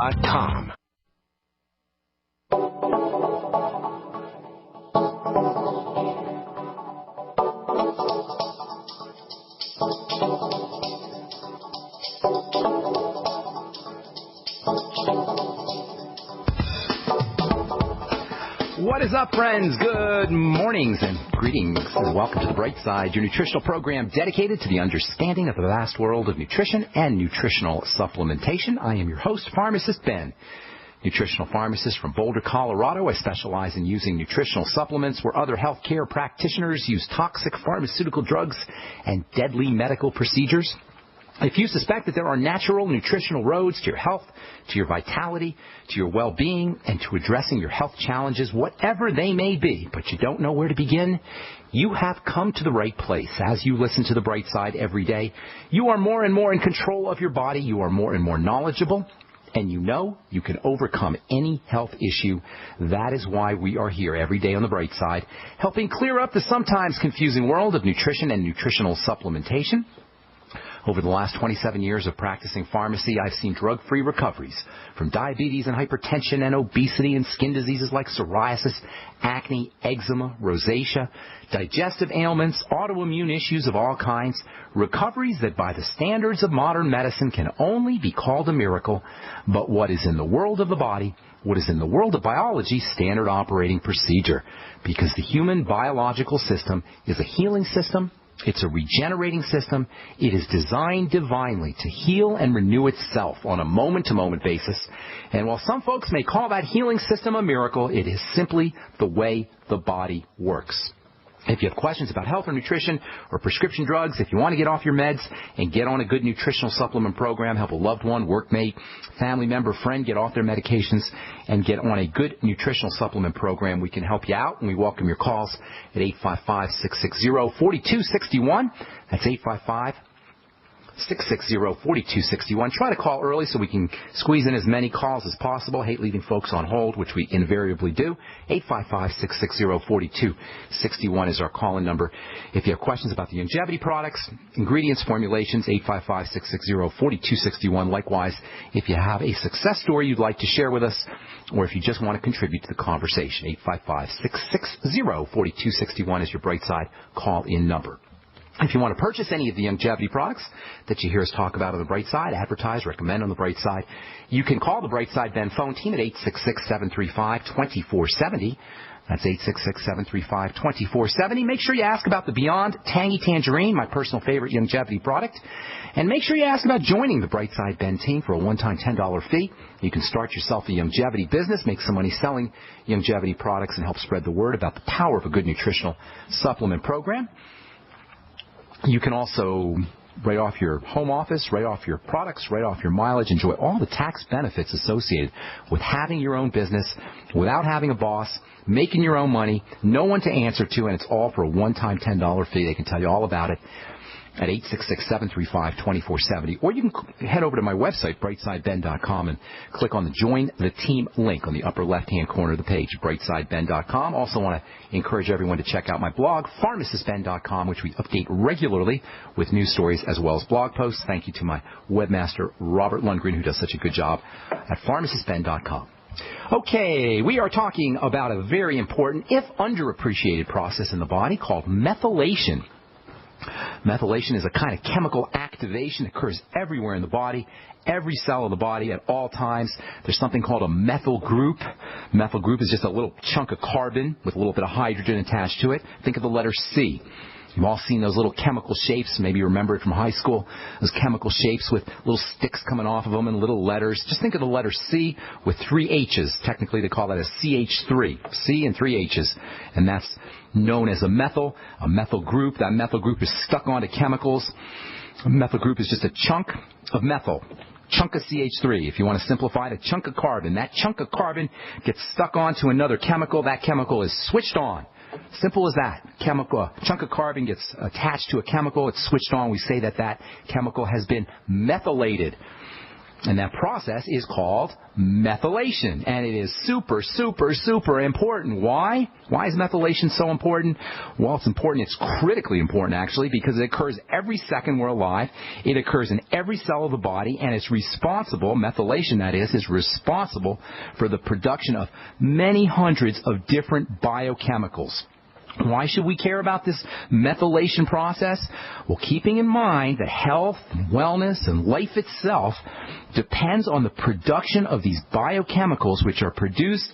brightside.com. What is up, friends? Good mornings and greetings, and welcome to the Brightside, your nutritional program dedicated to the understanding of the vast world of nutrition and nutritional supplementation. I am your host, Pharmacist Ben, nutritional pharmacist from Boulder, Colorado. I specialize in using nutritional supplements where other healthcare practitioners use toxic pharmaceutical drugs and deadly medical procedures. If you suspect that there are natural nutritional roads to your health, to your vitality, to your well-being, and to addressing your health challenges, whatever they may be, but you don't know where to begin, you have come to the right place. As you listen to the Bright Side every day, you are more and more in control of your body. You are more and more knowledgeable, and you know you can overcome any health issue. That is why we are here every day on the Bright Side, helping clear up the sometimes confusing world of nutrition and nutritional supplementation. Over the last 27 years of practicing pharmacy, I've seen drug-free recoveries from diabetes and hypertension and obesity and skin diseases like psoriasis, acne, eczema, rosacea, digestive ailments, autoimmune issues of all kinds, recoveries that by the standards of modern medicine can only be called a miracle. But what is in the world of the body, what is in the world of biology, standard operating procedure, because the human biological system is a healing system. It's a regenerating system. It is designed divinely to heal and renew itself on a moment-to-moment basis. And while some folks may call that healing system a miracle, it is simply the way the body works. If you have questions about health or nutrition or prescription drugs, if you want to get off your meds and get on a good nutritional supplement program, help a loved one, workmate, family member, friend get off their medications and get on a good nutritional supplement program, we can help you out, and we welcome your calls at 855-660-4261. That's 855-660-4261. Try to call early so we can squeeze in as many calls as possible. Hate leaving folks on hold, which we invariably do. 855-660-4261 is our call-in number. If you have questions about the longevity products, ingredients, formulations, 855-660-4261. Likewise, if you have a success story you'd like to share with us, or if you just want to contribute to the conversation, 855-660-4261 is your Brightside call-in number. If you want to purchase any of the longevity products that you hear us talk about on the Bright Side, advertise, recommend on the Bright Side, you can call the Bright Side Ben phone team at 866-735-2470. That's 866-735-2470. Make sure you ask about the Beyond Tangy Tangerine, my personal favorite longevity product. And make sure you ask about joining the Bright Side Ben team for a one-time $10 fee. You can start yourself a longevity business, make some money selling longevity products, and help spread the word about the power of a good nutritional supplement program. You can also write off your home office, write off your products, write off your mileage, enjoy all the tax benefits associated with having your own business without having a boss, making your own money, no one to answer to, and it's all for a one-time $10 fee. They can tell you all about it at 866-735-2470. Or you can head over to my website, brightsideben.com, and click on the Join the Team link on the upper left-hand corner of the page, brightsideben.com. Also want to encourage everyone to check out my blog, pharmacistben.com, which we update regularly with news stories as well as blog posts. Thank you to my webmaster, Robert Lundgren, who does such a good job at pharmacistben.com. Okay, we are talking about a very important, if underappreciated process in the body called methylation. Methylation is a kind of chemical activation that occurs everywhere in the body, every cell of the body at all times. There's something called a methyl group. Methyl group is just a little chunk of carbon with a little bit of hydrogen attached to it. Think of the letter C. You've all seen those little chemical shapes. Maybe you remember it from high school. Those chemical shapes with little sticks coming off of them and little letters. Just think of the letter C with 3 H's. Technically, they call that a CH3. C and 3 H's. And that's known as a methyl group. That methyl group is stuck onto chemicals. A methyl group is just a chunk of methyl. Chunk of CH3, if you want to simplify it, a chunk of carbon. That chunk of carbon gets stuck onto another chemical. That chemical is switched on. Simple as that. Chunk of carbon gets attached to a chemical. It's switched on. We say that chemical has been methylated. And that process is called methylation. And it is super, super, super important. Why? Why is methylation so important? Well, it's important. It's critically important, actually, because it occurs every second we're alive. It occurs in every cell of the body, and it's responsible, methylation that is responsible for the production of many hundreds of different biochemicals. Why should we care about this methylation process? Well, keeping in mind that health and wellness and life itself depends on the production of these biochemicals, which are produced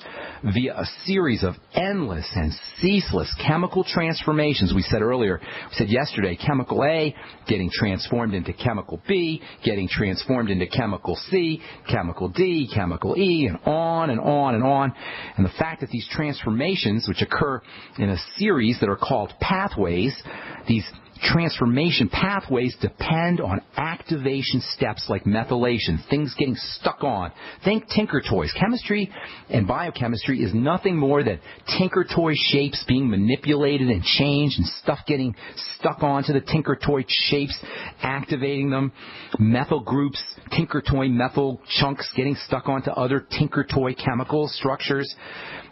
via a series of endless and ceaseless chemical transformations. We said earlier, we said yesterday, chemical A getting transformed into chemical B, getting transformed into chemical C, chemical D, chemical E, and on and on and on. And the fact that these transformations, which occur in a series that are called pathways, these transformation pathways depend on activation steps like methylation, things getting stuck on. Think Tinker Toys. Chemistry and biochemistry is nothing more than Tinker Toy shapes being manipulated and changed and stuff getting stuck onto the Tinker Toy shapes, activating them. Methyl groups, Tinker Toy methyl chunks getting stuck onto other Tinker Toy chemical structures.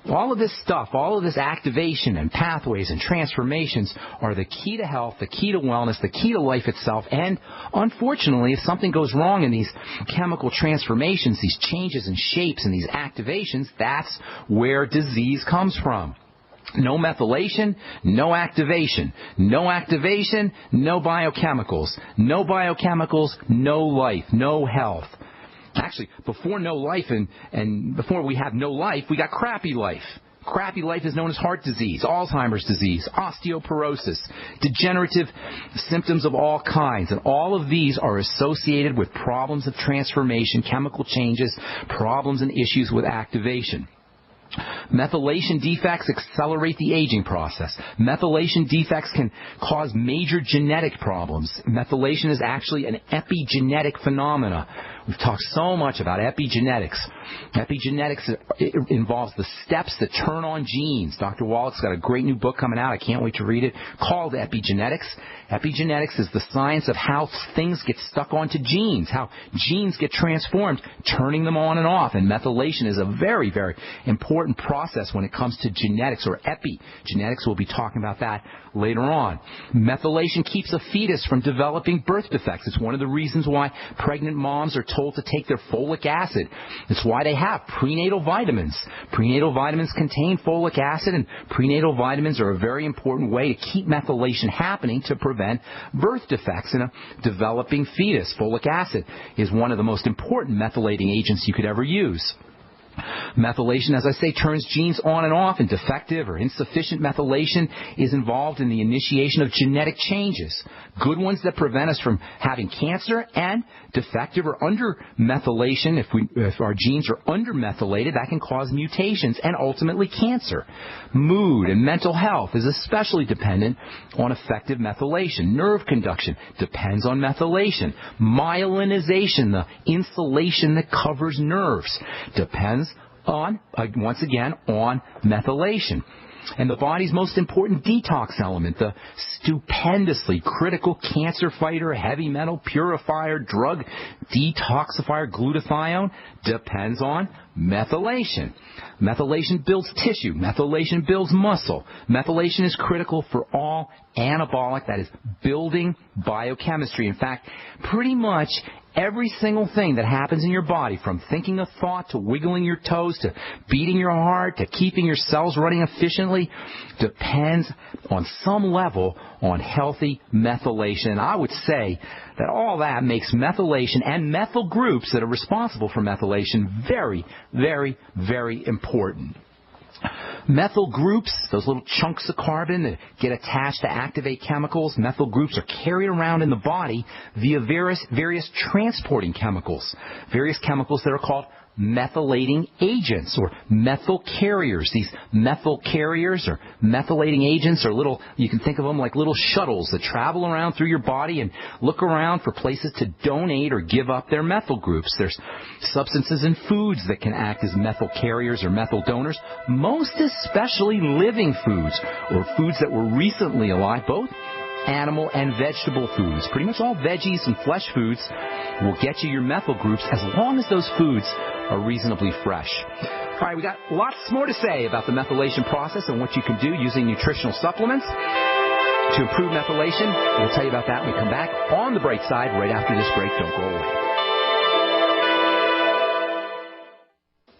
All of this stuff, all of this activation and pathways and transformations are the key to health, the key to wellness, the key to life itself. And unfortunately, if something goes wrong in these chemical transformations, these changes in shapes and these activations, that's where disease comes from. No methylation, no activation. No activation, no biochemicals. No biochemicals, no life, no health. Actually, before no life and before we have no life, we got crappy life. Crappy life is known as heart disease, Alzheimer's disease, osteoporosis, degenerative symptoms of all kinds. And all of these are associated with problems of transformation, chemical changes, problems and issues with activation. Methylation defects accelerate the aging process. Methylation defects can cause major genetic problems. Methylation is actually an epigenetic phenomena. We've talked so much about epigenetics. Epigenetics involves the steps that turn on genes. Dr. Wallach's got a great new book coming out. I can't wait to read it, called Epigenetics. Epigenetics is the science of how things get stuck onto genes, how genes get transformed, turning them on and off. And methylation is a very, very important process when it comes to genetics, or epigenetics. We'll be talking about that later on. Methylation keeps a fetus from developing birth defects. It's one of the reasons why pregnant moms are told to take their folic acid. It's why they have prenatal vitamins. Prenatal vitamins contain folic acid, and prenatal vitamins are a very important way to keep methylation happening to prevent birth defects in a developing fetus. Folic acid is one of the most important methylating agents you could ever use. Methylation, as I say, turns genes on and off, and defective or insufficient methylation is involved in the initiation of genetic changes. Good ones that prevent us from having cancer, and defective or under methylation, if our genes are under methylated, that can cause mutations and ultimately cancer. Mood and mental health is especially dependent on effective methylation. Nerve conduction depends on methylation. Myelinization, the insulation that covers nerves, depends on, once again, on methylation. And the body's most important detox element, the stupendously critical cancer fighter, heavy metal purifier, drug detoxifier, glutathione, depends on methylation. Methylation builds tissue. Methylation builds muscle. Methylation is critical for all anabolic, that is, building biochemistry. In fact, pretty much every single thing that happens in your body, from thinking a thought to wiggling your toes to beating your heart to keeping your cells running efficiently, depends on some level on healthy methylation. And I would say that all that makes methylation and methyl groups that are responsible for methylation very, very, very important. Methyl groups, those little chunks of carbon that get attached to activate chemicals, methyl groups are carried around in the body via various transporting chemicals, various chemicals that are called methylating agents or methyl carriers. These methyl carriers or methylating agents are little, you can think of them like little shuttles that travel around through your body and look around for places to donate or give up their methyl groups. There's substances in foods that can act as methyl carriers or methyl donors, most especially living foods or foods that were recently alive, both animal and vegetable foods. Pretty much all veggies and flesh foods will get you your methyl groups as long as those foods are reasonably fresh. All right, we got lots more to say about the methylation process and what you can do using nutritional supplements to improve methylation. We'll tell you about that when we come back on the Bright Side right after this break. Don't go away.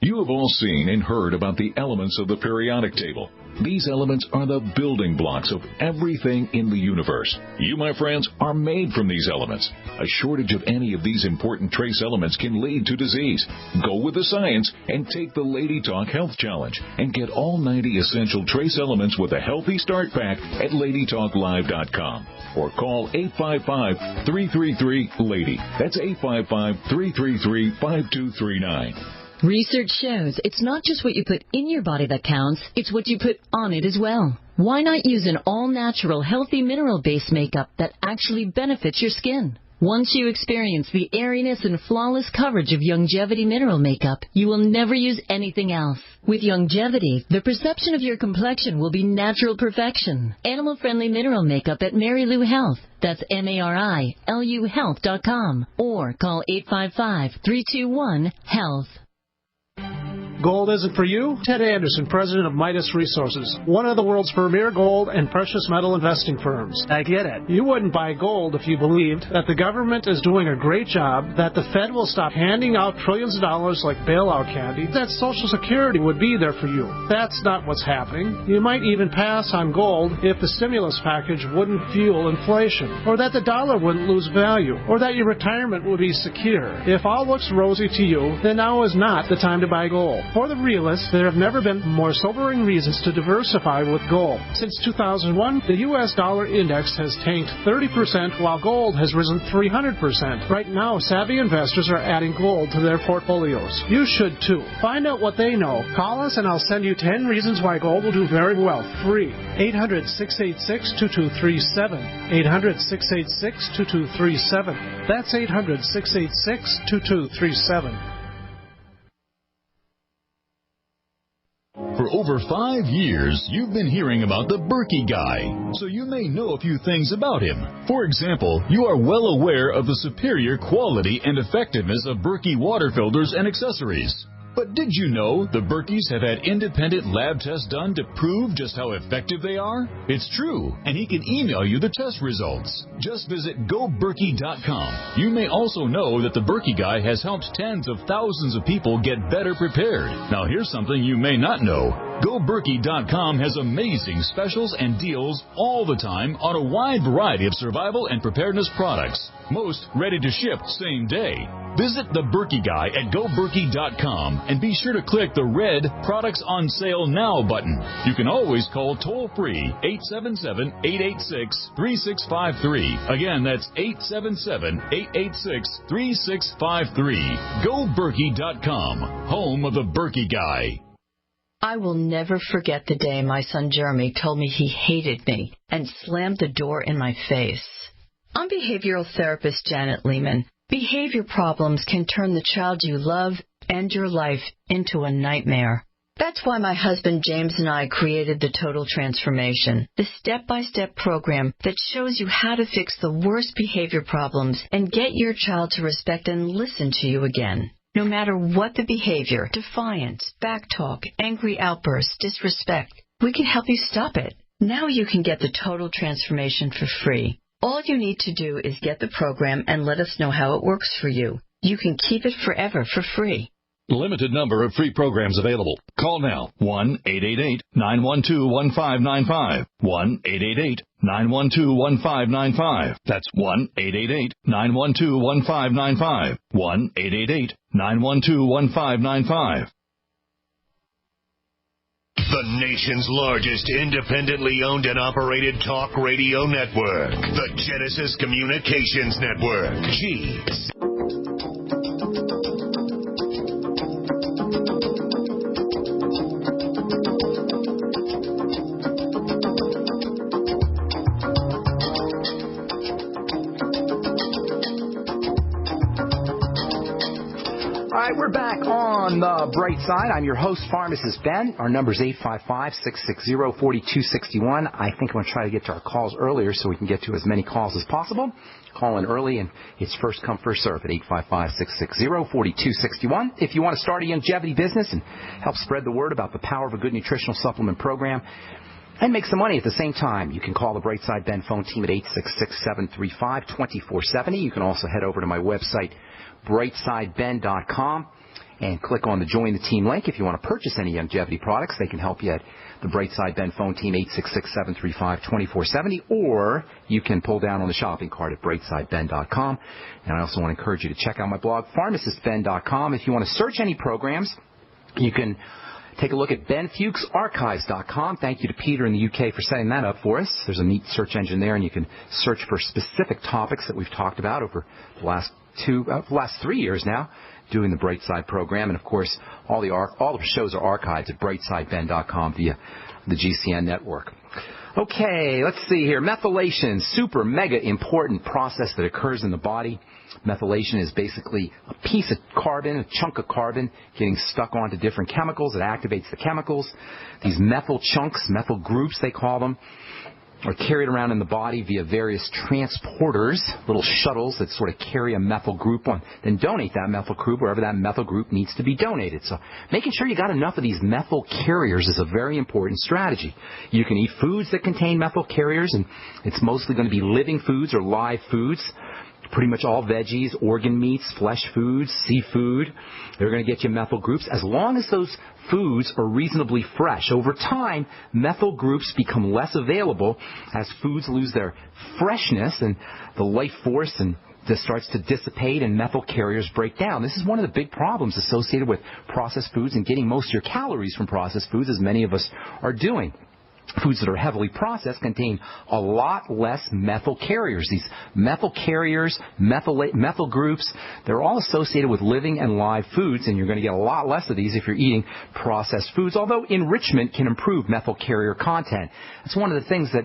You have all seen and heard about the elements of the periodic table. These elements are the building blocks of everything in the universe. You, my friends, are made from these elements. A shortage of any of these important trace elements can lead to disease. Go with the science and take the Lady Talk Health Challenge and get all 90 essential trace elements with a healthy start pack at LadyTalkLive.com or call 855-333-LADY. That's 855-333-5239. Research shows it's not just what you put in your body that counts, it's what you put on it as well. Why not use an all-natural, healthy mineral-based makeup that actually benefits your skin? Once you experience the airiness and flawless coverage of Longevity mineral makeup, you will never use anything else. With Longevity, the perception of your complexion will be natural perfection. Animal-friendly mineral makeup at Mary Lou Health. That's MARILU Health.com or call 855-321-HEALTH. Gold isn't for you? Ted Anderson, president of Midas Resources, one of the world's premier gold and precious metal investing firms. I get it. You wouldn't buy gold if you believed that the government is doing a great job, that the Fed will stop handing out trillions of dollars like bailout candy, that Social Security would be there for you. That's not what's happening. You might even pass on gold if the stimulus package wouldn't fuel inflation, or that the dollar wouldn't lose value, or that your retirement would be secure. If all looks rosy to you, then now is not the time to buy gold. For the realists, there have never been more sobering reasons to diversify with gold. Since 2001, the U.S. dollar index has tanked 30% while gold has risen 300%. Right now, savvy investors are adding gold to their portfolios. You should too. Find out what they know. Call us and I'll send you 10 reasons why gold will do very well. Free. 800-686-2237. 800-686-2237. That's 800-686-2237. For over 5 years, you've been hearing about the Berkey Guy, so you may know a few things about him. For example, you are well aware of the superior quality and effectiveness of Berkey water filters and accessories. But did you know the Berkeys have had independent lab tests done to prove just how effective they are? It's true, and he can email you the test results. Just visit GoBerkey.com. You may also know that the Berkey Guy has helped tens of thousands of people get better prepared. Now here's something you may not know. GoBerkey.com has amazing specials and deals all the time on a wide variety of survival and preparedness products. Most ready to ship same day. Visit the Berkey Guy at GoBerkey.com and be sure to click the red Products on Sale Now button. You can always call toll-free 877-886-3653. Again, that's 877-886-3653. GoBerkey.com, home of the Berkey Guy. I will never forget the day my son Jeremy told me he hated me and slammed the door in my face. I'm behavioral therapist Janet Lehman. Behavior problems can turn the child you love and your life into a nightmare. That's why my husband James and I created the Total Transformation, the step-by-step program that shows you how to fix the worst behavior problems and get your child to respect and listen to you again. No matter what the behavior, defiance, backtalk, angry outbursts, disrespect, we can help you stop it. Now you can get the Total Transformation for free. All you need to do is get the program and let us know how it works for you. You can keep it forever for free. Limited number of free programs available. Call now. 1-888-912-1595. 1-888-912-1595. That's 1-888-912-1595. 1-888-912-1595. The nation's largest independently owned and operated talk radio network. The Genesis Communications Network. G. All right, we're back on from the Bright Side. I'm your host, Pharmacist Ben. Our number is 855-660-4261. I think I'm going to try to get to our calls earlier so we can get to as many calls as possible. Call in early, and it's first come, first serve at 855-660-4261. If you want to start a longevity business and help spread the word about the power of a good nutritional supplement program and make some money at the same time, you can call the Brightside Ben phone team at 866-735-2470. You can also head over to my website, brightsideben.com, and click on the Join the Team link. If you want to purchase any longevity products, they can help you at the Brightside Ben phone team, 866-735-2470, or you can pull down on the shopping cart at brightsideben.com. And I also want to encourage you to check out my blog, pharmacistben.com. If you want to search any programs, you can take a look at benfuchsarchives.com. Thank you to Peter in the UK for setting that up for us. There's a neat search engine there, and you can search for specific topics that we've talked about over the last 3 years now, doing the Brightside program. And, of course, all the shows are archived at brightsideben.com via the GCN network. Okay, let's see here. Methylation, super, mega important process that occurs in the body. Methylation is basically a piece of carbon, a chunk of carbon, getting stuck onto different chemicals. It activates the chemicals. These methyl chunks, methyl groups they call them, are carried around in the body via various transporters, little shuttles that sort of carry a methyl group on, then donate that methyl group wherever that methyl group needs to be donated. So making sure you got enough of these methyl carriers is a very important strategy. You can eat foods that contain methyl carriers, and it's mostly going to be living foods or live foods. Pretty much all veggies, organ meats, flesh foods, seafood. They're going to get you methyl groups as long as those foods are reasonably fresh. Over time, methyl groups become less available as foods lose their freshness and the life force and this starts to dissipate and methyl carriers break down. This is one of the big problems associated with processed foods and getting most of your calories from processed foods, as many of us are doing. Foods that are heavily processed contain a lot less methyl carriers. These methyl carriers, methyl groups, they're all associated with living and live foods, and you're going to get a lot less of these if you're eating processed foods, although enrichment can improve methyl carrier content. That's one of the things that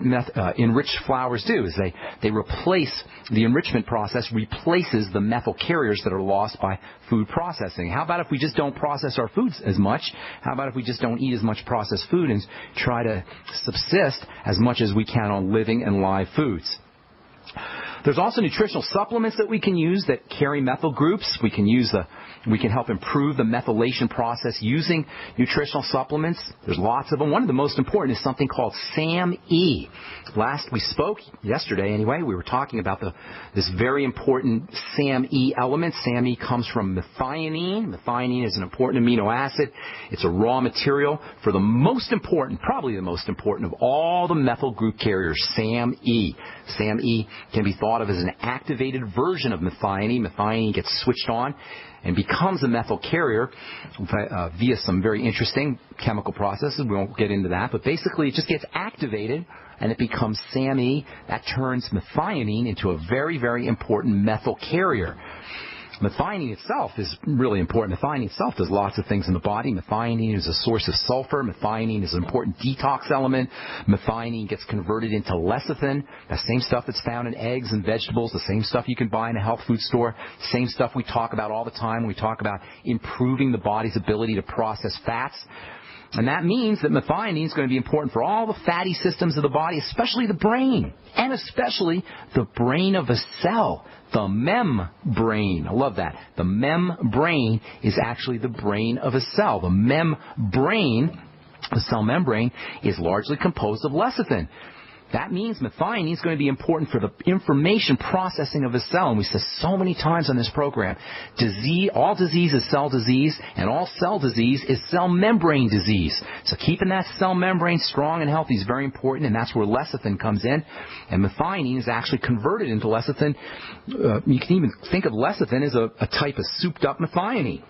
enriched flours do, is they replace, the enrichment process replaces the methyl carriers that are lost by food processing. How about if we just don't process our foods as much? How about if we just don't eat as much processed food and try to subsist as much as we can on living and live foods? There's also nutritional supplements that we can use that carry methyl groups. We can help improve the methylation process using nutritional supplements. There's lots of them. One of the most important is something called SAMe. Last we spoke, yesterday anyway, we were talking about this very important SAMe element. SAMe comes from methionine. Methionine is an important amino acid. It's a raw material for the most important, probably the most important of all the methyl group carriers, SAMe. SAMe can be thought of as an activated version of methionine. Methionine gets switched on and becomes a methyl carrier via some very interesting chemical processes. We won't get into that, but basically it just gets activated and it becomes SAMe. That turns methionine into a very, very important methyl carrier. Methionine itself is really important. Methionine itself does lots of things in the body. Methionine is a source of sulfur. Methionine is an important detox element. Methionine gets converted into lecithin, the same stuff that's found in eggs and vegetables, the same stuff you can buy in a health food store, same stuff we talk about all the time when we talk about improving the body's ability to process fats. And that means that methionine is going to be important for all the fatty systems of the body, especially the brain, and especially the brain of a cell, the membrane. I love that. The membrane is actually the brain of a cell. The membrane, the cell membrane, is largely composed of lecithin. That means methionine is going to be important for the information processing of a cell. And we say so many times on this program, all disease is cell disease, and all cell disease is cell membrane disease. So keeping that cell membrane strong and healthy is very important, and that's where lecithin comes in. And methionine is actually converted into lecithin. You can even think of lecithin as a type of souped-up methionine.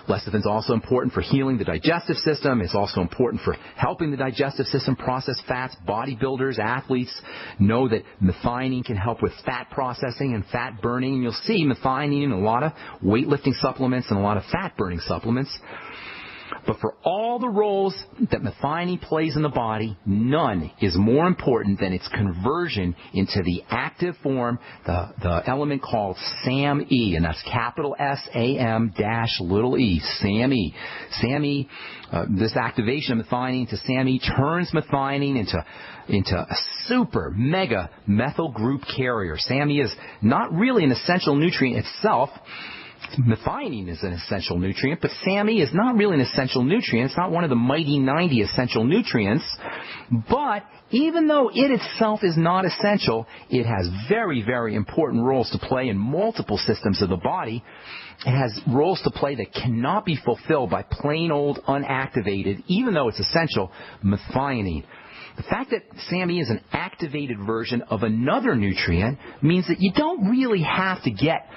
Lecithin is also important for healing the digestive system. It's also important for helping the digestive system process fats. Bodybuilders, athletes know that methionine can help with fat processing and fat burning. And you'll see methionine in a lot of weightlifting supplements and a lot of fat burning supplements. But for all the roles that methionine plays in the body, none is more important than its conversion into the active form, the element called SAMe, and that's capital SAM dash little e, SAMe. SAMe, this activation of methionine to SAMe turns methionine into a super mega methyl group carrier. SAMe is not really an essential nutrient itself. Methionine is an essential nutrient, but SAMe is not really an essential nutrient. It's not one of the mighty 90 essential nutrients. But even though it itself is not essential, it has very, very important roles to play in multiple systems of the body. It has roles to play that cannot be fulfilled by plain old unactivated, even though it's essential, methionine. The fact that SAMe is an activated version of another nutrient means that you don't really have to get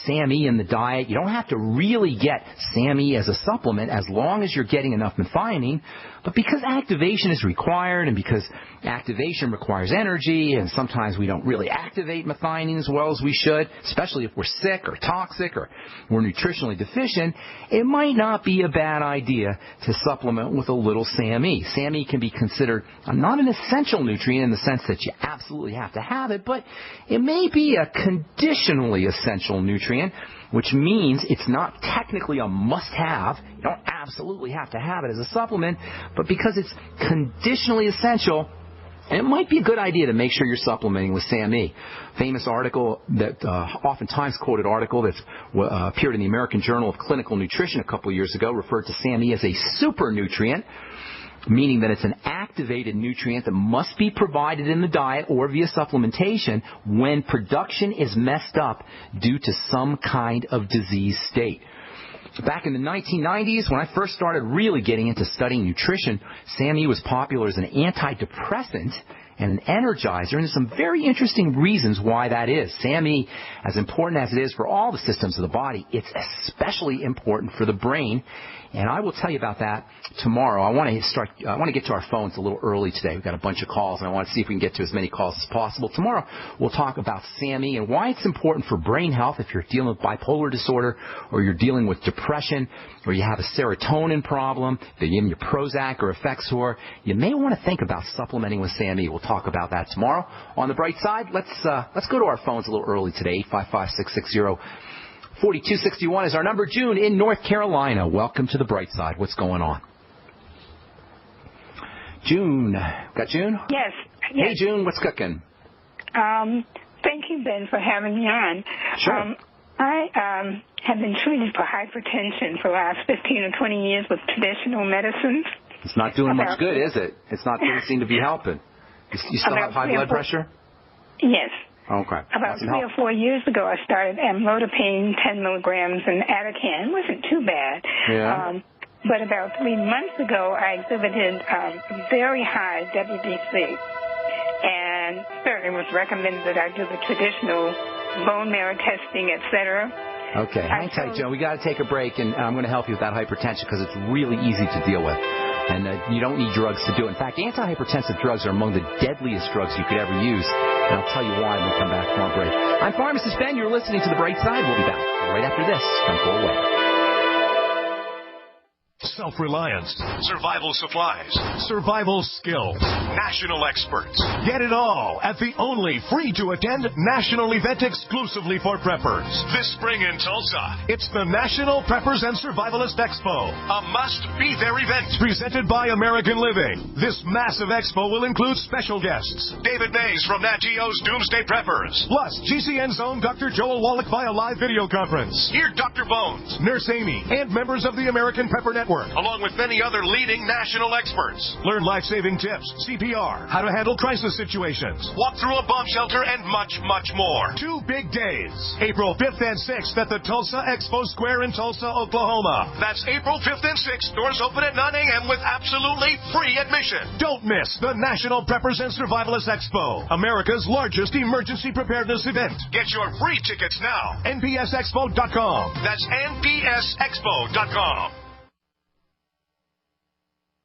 SAMe in the diet. You don't have to really get SAMe as a supplement as long as you're getting enough methionine. But because activation is required and because activation requires energy and sometimes we don't really activate methionine as well as we should, especially if we're sick or toxic or we're nutritionally deficient, it might not be a bad idea to supplement with a little SAMe. SAMe can be considered not an essential nutrient in the sense that you absolutely have to have it, but it may be a conditionally essential nutrient, which means it's not technically a must-have. You don't absolutely have to have it as a supplement, but because it's conditionally essential, it might be a good idea to make sure you're supplementing with SAMe. Famous article, that oftentimes quoted article that appeared in the American Journal of Clinical Nutrition a couple of years ago referred to SAMe as a super nutrient, meaning that it's an activated nutrient that must be provided in the diet or via supplementation when production is messed up due to some kind of disease state. Back in the 1990s, when I first started really getting into studying nutrition, SAMe was popular as an antidepressant and an energizer, and there's some very interesting reasons why that is. SAMe, as important as it is for all the systems of the body, it's especially important for the brain, and I will tell you about that tomorrow. I want to get to our phones a little early today. We've got a bunch of calls, and I want to see if we can get to as many calls as possible. Tomorrow, we'll talk about SAMe and why it's important for brain health if you're dealing with bipolar disorder or you're dealing with depression or you have a serotonin problem, that you're in your Prozac or Effexor. You may want to think about supplementing with SAMe. We'll talk about that tomorrow. On the bright side, let's go to our phones a little early today. 855-660-4261 is our number. June in North Carolina. Welcome to the bright side. What's going on? June. Got June? Yes. Hey, June. What's cooking? Thank you, Ben, for having me on. Sure. I have been treated for hypertension for the last 15 or 20 years with traditional medicines. It's not doing much good, is it? Doesn't seem to be helping. You still have high blood pressure? Yes. Okay. About 3 or 4 years ago, I started amlodipine, 10 milligrams, and Atacan. It wasn't too bad. Yeah. But about 3 months ago, I exhibited very high WBC. And certainly was recommended that I do the traditional bone marrow testing, etc. Okay. Hang tight, Joe. We got to take a break, and I'm going to help you with that hypertension because it's really easy to deal with. And you don't need drugs to do it. In fact, antihypertensive drugs are among the deadliest drugs you could ever use. And I'll tell you why when we come back from our break. I'm Pharmacist Ben. You're listening to The Bright Side. We'll be back right after this. Don't go away. Self-reliance, survival supplies, survival skills, national experts. Get it all at the only free-to-attend national event exclusively for preppers. This spring in Tulsa, it's the National Preppers and Survivalist Expo, a must-be-there event presented by American Living. This massive expo will include special guests, David Mays from Nat Geo's Doomsday Preppers, plus GCN's own Dr. Joel Wallach via live video conference. Hear Dr. Bones, Nurse Amy, and members of the American Prepper Network, along with many other leading national experts. Learn life-saving tips, CPR, how to handle crisis situations, walk through a bomb shelter, and much, much more. 2 big days, April 5th and 6th at the Tulsa Expo Square in Tulsa, Oklahoma. That's April 5th and 6th. Doors open at 9 a.m. with absolutely free admission. Don't miss the National Preppers and Survivalists Expo, America's largest emergency preparedness event. Get your free tickets now. NPSExpo.com. That's NPSExpo.com.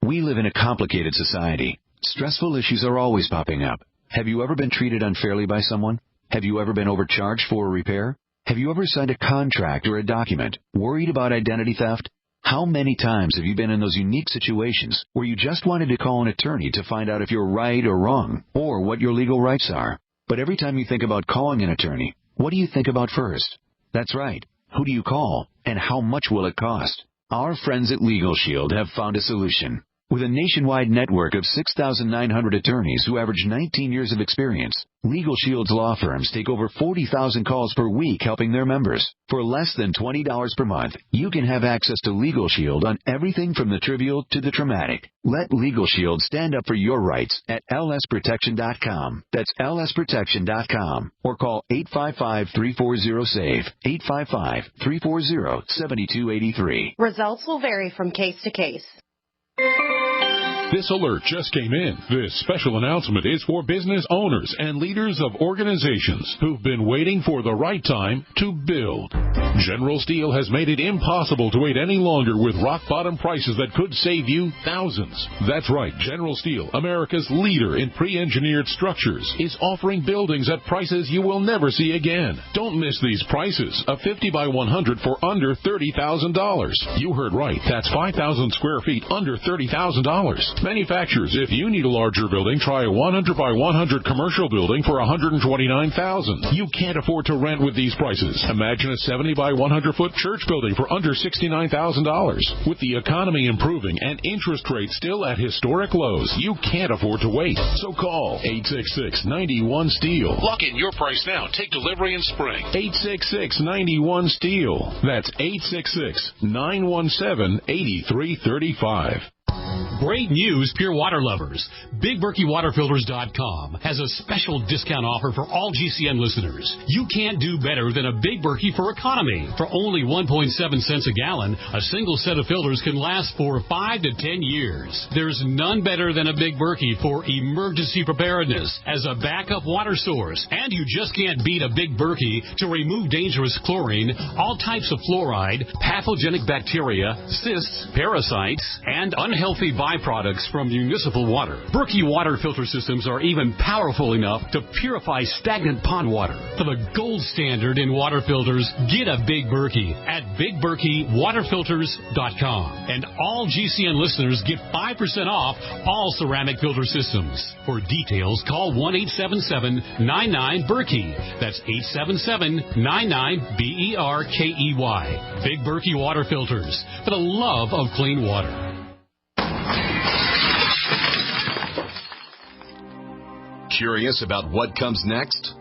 We live in a complicated society. Stressful issues are always popping up. Have you ever been treated unfairly by someone? Have you ever been overcharged for a repair? Have you ever signed a contract or a document worried about identity theft? How many times have you been in those unique situations where you just wanted to call an attorney to find out if you're right or wrong, or what your legal rights are? But every time you think about calling an attorney, what do you think about first? That's right. Who do you call, and how much will it cost? Our friends at Legal Shield have found a solution. With a nationwide network of 6,900 attorneys who average 19 years of experience, Legal Shield's law firms take over 40,000 calls per week helping their members. For less than $20 per month, you can have access to Legal Shield on everything from the trivial to the traumatic. Let Legal Shield stand up for your rights at lsprotection.com. That's lsprotection.com. Or call 855-340-SAVE, 855-340-7283. Results will vary from case to case. This alert just came in. This special announcement is for business owners and leaders of organizations who've been waiting for the right time to build. General Steel has made it impossible to wait any longer with rock-bottom prices that could save you thousands. That's right. General Steel, America's leader in pre-engineered structures, is offering buildings at prices you will never see again. Don't miss these prices. A 50 by 100 for under $30,000. You heard right. That's 5,000 square feet under $30,000. Manufacturers, if you need a larger building, try a 100 by 100 commercial building for $129,000. You can't afford to rent with these prices. Imagine a 70 by 100 foot church building for under $69,000. With the economy improving and interest rates still at historic lows, you can't afford to wait. So call 866-91-STEEL. Lock in your price now. Take delivery in spring. 866-91-STEEL. That's 866-917-8335. Great news, pure water lovers. BigBerkeyWaterFilters.com has a special discount offer for all GCN listeners. You can't do better than a Big Berkey for economy. For only 1.7 cents a gallon, a single set of filters can last for 5 to 10 years. There's none better than a Big Berkey for emergency preparedness as a backup water source. And you just can't beat a Big Berkey to remove dangerous chlorine, all types of fluoride, pathogenic bacteria, cysts, parasites, and unhealthy byproducts from municipal water. Berkey water filter systems are even powerful enough to purify stagnant pond water. For the gold standard in water filters, get a Big Berkey at BigBerkeyWaterFilters.com. And all GCN listeners get 5% off all ceramic filter systems. For details, call 1-877-99-BERKEY. That's 877-99-BERKEY. Big Berkey Water Filters, for the love of clean water. Curious about what comes next?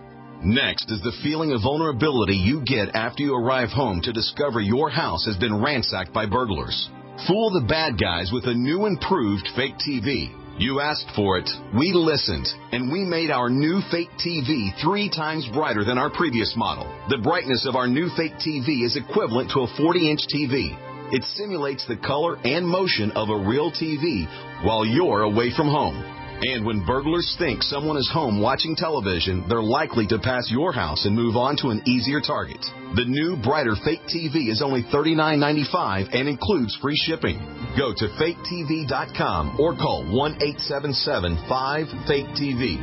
Next is the feeling of vulnerability you get after you arrive home to discover your house has been ransacked by burglars. Fool the bad guys with a new improved fake TV. You asked for it, we listened, and we made our new fake TV 3 times brighter than our previous model. The brightness of our new fake TV is equivalent to a 40-inch TV. It simulates the color and motion of a real TV while you're away from home. And when burglars think someone is home watching television, they're likely to pass your house and move on to an easier target. The new, brighter fake TV is only $39.95 and includes free shipping. Go to faketv.com or call 1-877-5-FAKE-TV.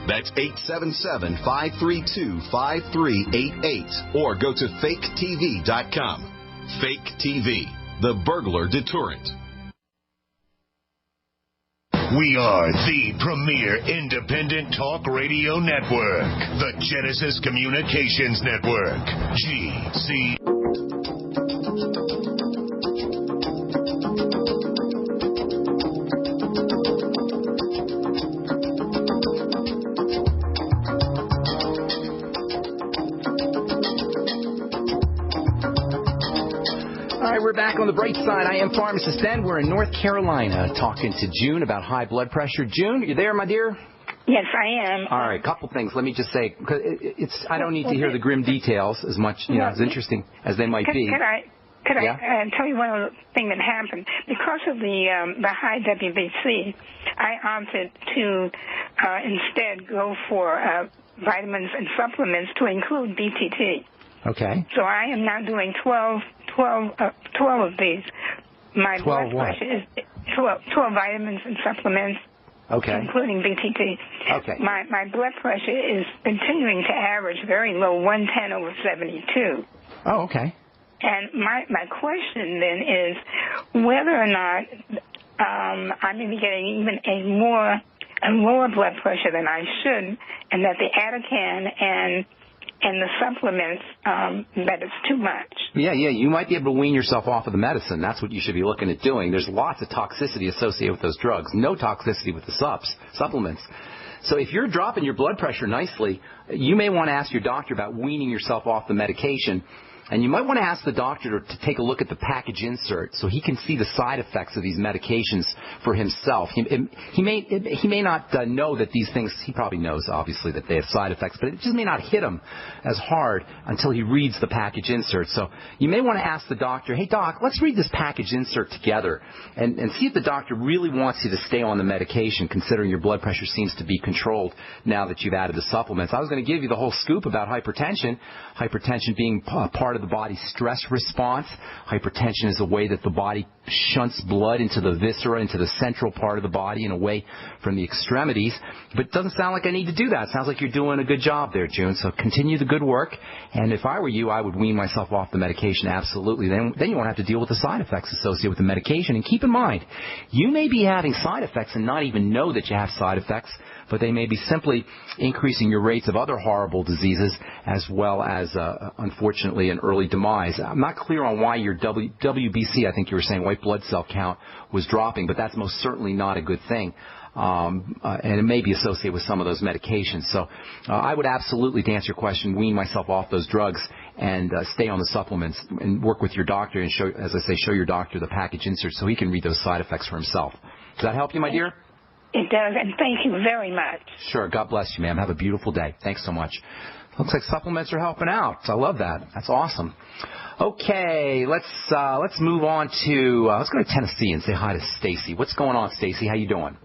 That's 877-532-5388. Or go to faketv.com. Fake TV, the burglar deterrent. We are the premier independent talk radio network, the Genesis Communications Network, GC. We're back on the bright side. I am Pharmacist Ben. We're in North Carolina talking to June about high blood pressure. June, you there, my dear? Yes, I am. All right, couple things. Let me just say, cause I don't need to hear the grim details as much, as interesting as they might be. Could I tell you one other thing that happened? Because of the high WBC, I opted to instead go for vitamins and supplements to include BTT. Okay. So I am now doing 12 of these. My 12 blood pressure is 12 vitamins and supplements, including BTT. Okay. My blood pressure is continuing to average very low, 110/72. Oh, okay. And my question then is whether or not I may be getting even a lower blood pressure than I should, and that the Atacant and the supplements, that it's too much. Yeah, you might be able to wean yourself off of the medicine. That's what you should be looking at doing. There's lots of toxicity associated with those drugs. No toxicity with the supplements. So if you're dropping your blood pressure nicely, you may want to ask your doctor about weaning yourself off the medication. And you might want to ask the doctor to take a look at the package insert so he can see the side effects of these medications for himself. He may not know that these things, he probably knows, obviously, that they have side effects, but it just may not hit him as hard until he reads the package insert. So you may want to ask the doctor, hey, doc, let's read this package insert together and see if the doctor really wants you to stay on the medication, considering your blood pressure seems to be controlled now that you've added the supplements. I was going to give you the whole scoop about hypertension being part of the body's stress response. Hypertension is a way that the body shunts blood into the viscera, into the central part of the body and away from the extremities. But it doesn't sound like I need to do that. It sounds like you're doing a good job there, June. So continue the good work. And if I were you, I would wean myself off the medication, absolutely. Then you won't have to deal with the side effects associated with the medication. And keep in mind, you may be having side effects and not even know that you have side effects, but they may be simply increasing your rates of other horrible diseases as well as, unfortunately, an early demise. I'm not clear on why your WBC, I think you were saying, white blood cell count was dropping, but that's most certainly not a good thing. And it may be associated with some of those medications. So I would absolutely, to answer your question, wean myself off those drugs and stay on the supplements and work with your doctor and, show your doctor the package insert so he can read those side effects for himself. Does that help you, my dear? It does, and thank you very much. Sure. God bless you, ma'am. Have a beautiful day. Thanks so much. Looks like supplements are helping out. I love that. That's awesome. Okay, let's move on to let's go to Tennessee and say hi to Stacy. What's going on, Stacy? How you doing?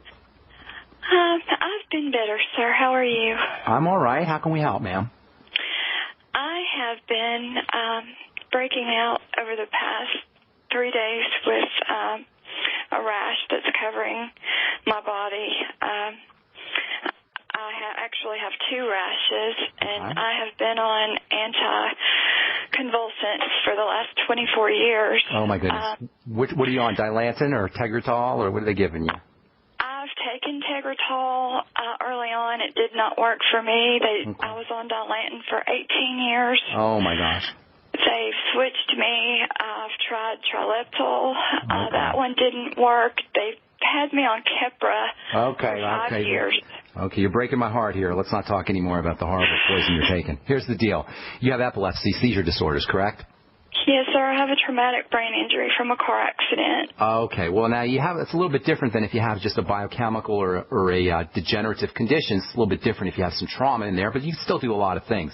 I've been better, sir. How are you? I'm all right. How can we help, ma'am? I have been breaking out over the past 3 days with a rash that's covering my body. I actually have 2 rashes, and I have been on anticonvulsants for the last 24 years. Oh, my goodness. What are you on, Dilantin or Tegretol, or what are they giving you? I've taken Tegretol early on. It did not work for me. I was on Dilantin for 18 years. Oh, my gosh. They've switched me. I've tried Trileptal. That one didn't work. They've had me on Keppra for 5 years. Okay, you're breaking my heart here. Let's not talk anymore about the horrible poison you're taking. Here's the deal. You have epilepsy, seizure disorders, correct? Yes, sir. I have a traumatic brain injury from a car accident. Okay. Well, now it's a little bit different than if you have just a biochemical or a degenerative condition. It's a little bit different if you have some trauma in there, but you can still do a lot of things.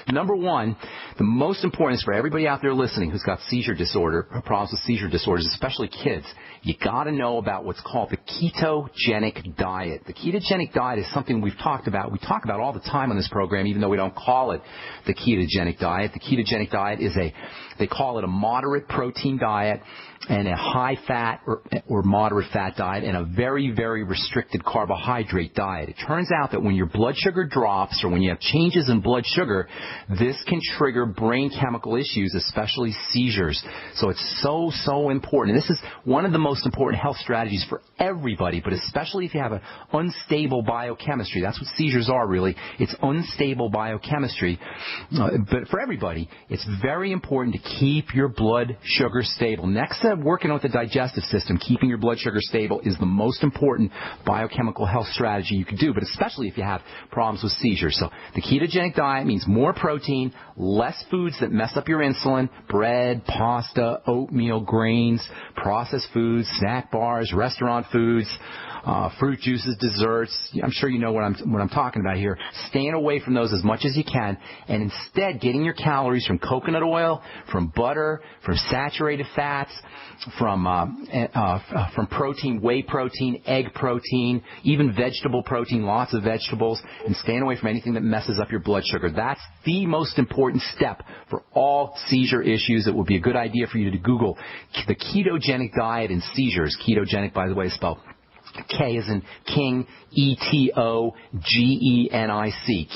Number one, the most important is for everybody out there listening who's got seizure disorder, or problems with seizure disorders, especially kids, you got to know about what's called the ketogenic diet. The ketogenic diet is something we've talked about. We talk about all the time on this program, even though we don't call it the ketogenic diet. The ketogenic diet is they call it a moderate protein diet and a high fat or moderate fat diet and a very, very restricted carbohydrate diet. It turns out that when your blood sugar drops or when you have changes in blood sugar, this can trigger brain chemical issues, especially seizures. So it's so important. And this is one of the most important health strategies for everybody, but especially if you have an unstable biochemistry. That's what seizures are, really. It's unstable biochemistry. But for everybody, it's very important to keep your blood sugar stable. Next to working with the digestive system, keeping your blood sugar stable is the most important biochemical health strategy you can do, but especially if you have problems with seizures. So the ketogenic diet means more protein, less foods that mess up your insulin, bread, pasta, oatmeal, grains, processed foods, snack bars, restaurant foods, fruit juices, desserts. I'm sure you know what I'm talking about here. Staying away from those as much as you can, and instead getting your calories from coconut oil, from butter, from saturated fats, from protein, whey protein, egg protein, even vegetable protein, lots of vegetables, and staying away from anything that messes up your blood sugar. That's the most important step for all seizure issues. It would be a good idea for you to Google the ketogenic diet and seizures. Ketogenic, by the way, is spelled K as in King, E-T-O-G-E-N-I-C,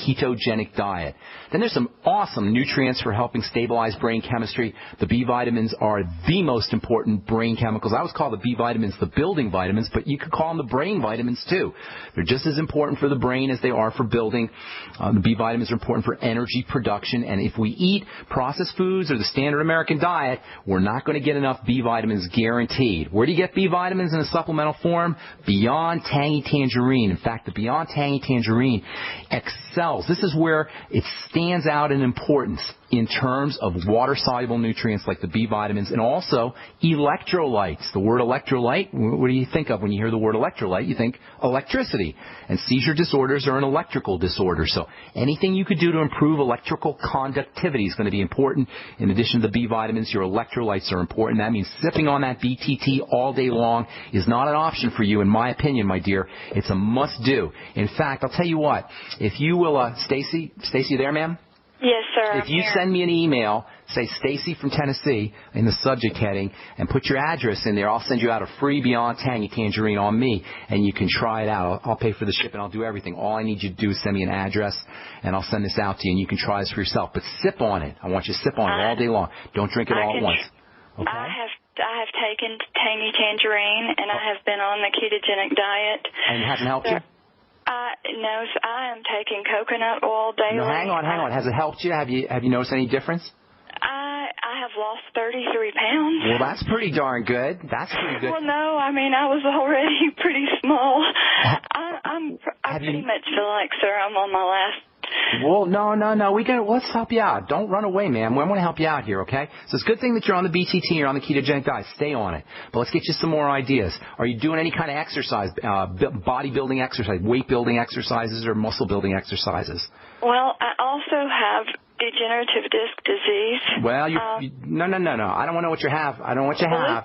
ketogenic diet. Then there's some awesome nutrients for helping stabilize brain chemistry. The B vitamins are the most important brain chemicals. I always call the B vitamins the building vitamins, but you could call them the brain vitamins too. They're just as important for the brain as they are for building. The B vitamins are important for energy production, and if we eat processed foods or the standard American diet, we're not going to get enough B vitamins guaranteed. Where do you get B vitamins in a supplemental form? Beyond Tangy Tangerine. In fact, the Beyond Tangy Tangerine excels. This is where it stands out in importance in terms of water-soluble nutrients like the B vitamins and also electrolytes. The word electrolyte, what do you think of when you hear the word electrolyte? You think electricity. And seizure disorders are an electrical disorder. So anything you could do to improve electrical conductivity is going to be important. In addition to the B vitamins, your electrolytes are important. That means sipping on that BTT all day long is not an option for you, in my opinion, my dear. It's a must-do. In fact, I'll tell you what. If you will, Stacy, there, ma'am? Yes, sir. If you send me an email, say Stacy from Tennessee in the subject heading, and put your address in there, I'll send you out a free Beyond Tangy Tangerine on me, and you can try it out. I'll pay for the ship, and I'll do everything. All I need you to do is send me an address, and I'll send this out to you, and you can try this for yourself. But sip on it. I want you to sip on it all day long. Don't drink it all at once. Okay? I have taken Tangy Tangerine, and I have been on the ketogenic diet. And it hasn't helped you? No, I am taking coconut oil daily. No, hang on. Has it helped you? Have you noticed any difference? I have lost 33 pounds. Well, that's pretty darn good. Well, no, I mean, I was already pretty small. I pretty much feel like, sir, I'm on my last. Well, no. Let's help you out. Don't run away, ma'am. We want to help you out here, okay? So it's a good thing that you're on the BTT, you're on the ketogenic diet. Stay on it. But let's get you some more ideas. Are you doing any kind of exercise, bodybuilding exercise, weight building exercises, or muscle building exercises? Well, I also have degenerative disc disease. Well, no. I don't want to know what you have. I want to know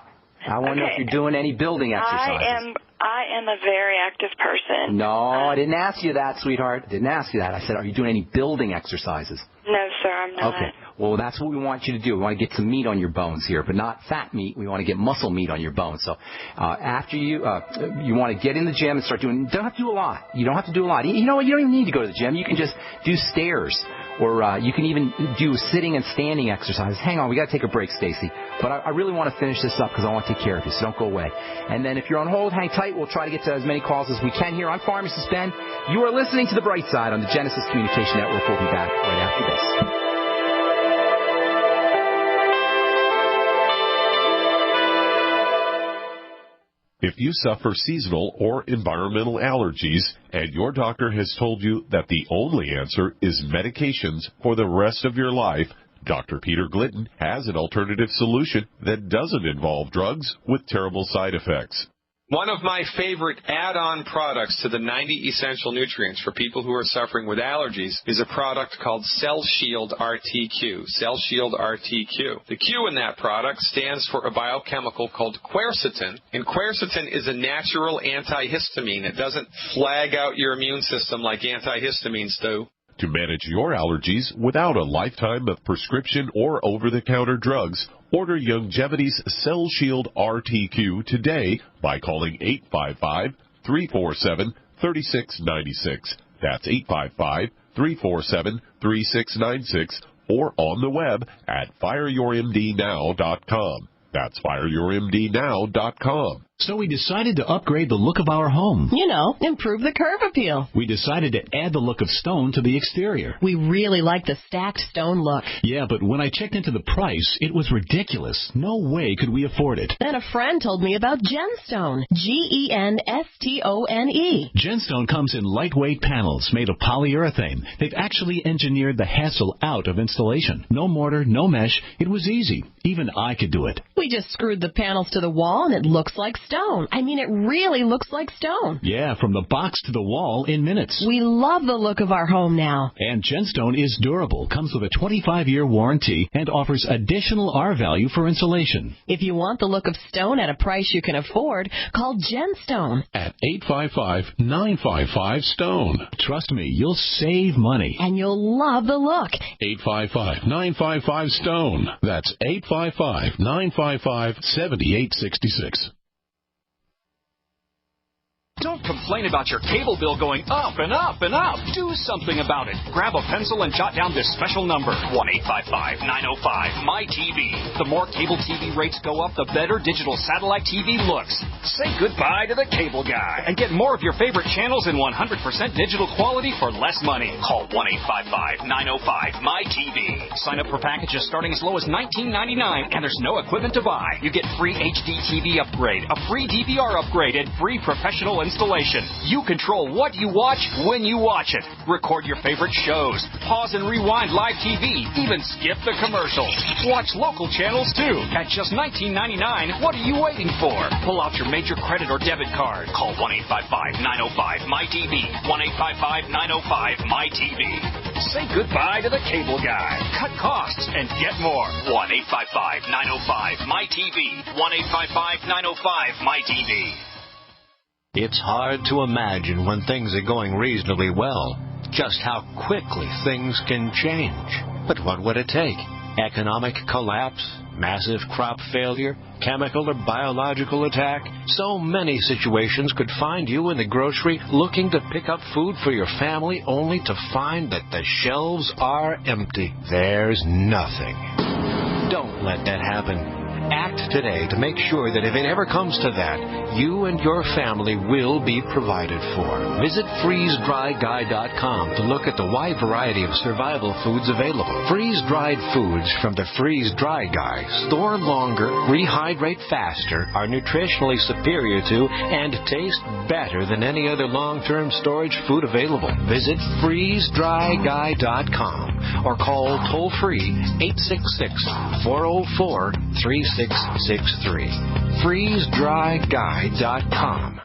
if you're doing any building exercises. I am a very active person. No, I didn't ask you that, sweetheart. Didn't ask you that. I said, are you doing any building exercises? No, sir, I'm not. Okay. Well, that's what we want you to do. We want to get some meat on your bones here, but not fat meat. We want to get muscle meat on your bones. So after you want to get in the gym and start doing, you don't have to do a lot. You don't have to do a lot. You know what? You don't even need to go to the gym. You can just do stairs, or you can even do sitting and standing exercises. Hang on. We got to take a break, Stacy. But I really want to finish this up because I want to take care of you, so don't go away. And then if you're on hold, hang tight. We'll try to get to as many calls as we can here. I'm Pharmacist Ben. You are listening to The Brightside on the Genesis Communication Network. We'll be back right after this. If you suffer seasonal or environmental allergies and your doctor has told you that the only answer is medications for the rest of your life, Dr. Peter Glidden has an alternative solution that doesn't involve drugs with terrible side effects. One of my favorite add-on products to the 90 essential nutrients for people who are suffering with allergies is a product called Cell Shield RTQ. Cell Shield RTQ. The Q in that product stands for a biochemical called quercetin, and quercetin is a natural antihistamine. It doesn't flag out your immune system like antihistamines do. To manage your allergies without a lifetime of prescription or over-the-counter drugs, order Youngevity's Cell Shield RTQ today by calling 855-347-3696. That's 855-347-3696 or on the web at fireyourmdnow.com. That's fireyourmdnow.com. So we decided to upgrade the look of our home. You know, improve the curb appeal. We decided to add the look of stone to the exterior. We really like the stacked stone look. Yeah, but when I checked into the price, it was ridiculous. No way could we afford it. Then a friend told me about Genstone. Genstone. Genstone comes in lightweight panels made of polyurethane. They've actually engineered the hassle out of installation. No mortar, no mesh. It was easy. Even I could do it. We just screwed the panels to the wall and it looks like stone. I mean, it really looks like stone. Yeah, from the box to the wall in minutes. We love the look of our home now. And Genstone is durable, comes with a 25-year warranty, and offers additional R value for insulation. If you want the look of stone at a price you can afford, call Genstone at 855-955-STONE. Trust me, you'll save money. And you'll love the look. 855-955-STONE. That's 855-955-7866. Don't complain about your cable bill going up and up and up. Do something about it. Grab a pencil and jot down this special number, 1-855-905-MY-TV. The more cable TV rates go up, the better digital satellite TV looks. Say goodbye to the cable guy and get more of your favorite channels in 100% digital quality for less money. Call 1-855-905-MY-TV. Sign up for packages starting as low as $19.99, and there's no equipment to buy. You get free HD TV upgrade, a free DVR upgrade, and free professional installation. You control what you watch when you watch it. Record your favorite shows, pause and rewind live TV, even skip the commercials. Watch local channels too at just $19.99. What are you waiting for? Pull out your major credit or debit card. Call 1-855-905-MY-TV. 1-855-905-MY-TV. Say goodbye to the cable guy. Cut costs and get more. 1-855-905-MY-TV. 1-855-905-MY-TV. It's hard to imagine when things are going reasonably well just how quickly things can change. But what would it take? Economic collapse? Massive crop failure? Chemical or biological attack? So many situations could find you in the grocery looking to pick up food for your family only to find that the shelves are empty. There's nothing. Don't let that happen. Act today to make sure that if it ever comes to that, you and your family will be provided for. Visit freezedryguy.com to look at the wide variety of survival foods available. Freeze-dried foods from the Freeze Dry Guy store longer, rehydrate faster, are nutritionally superior to, and taste better than any other long-term storage food available. Visit freezedryguy.com or call toll-free 866-404-3663. freezedryguy.com.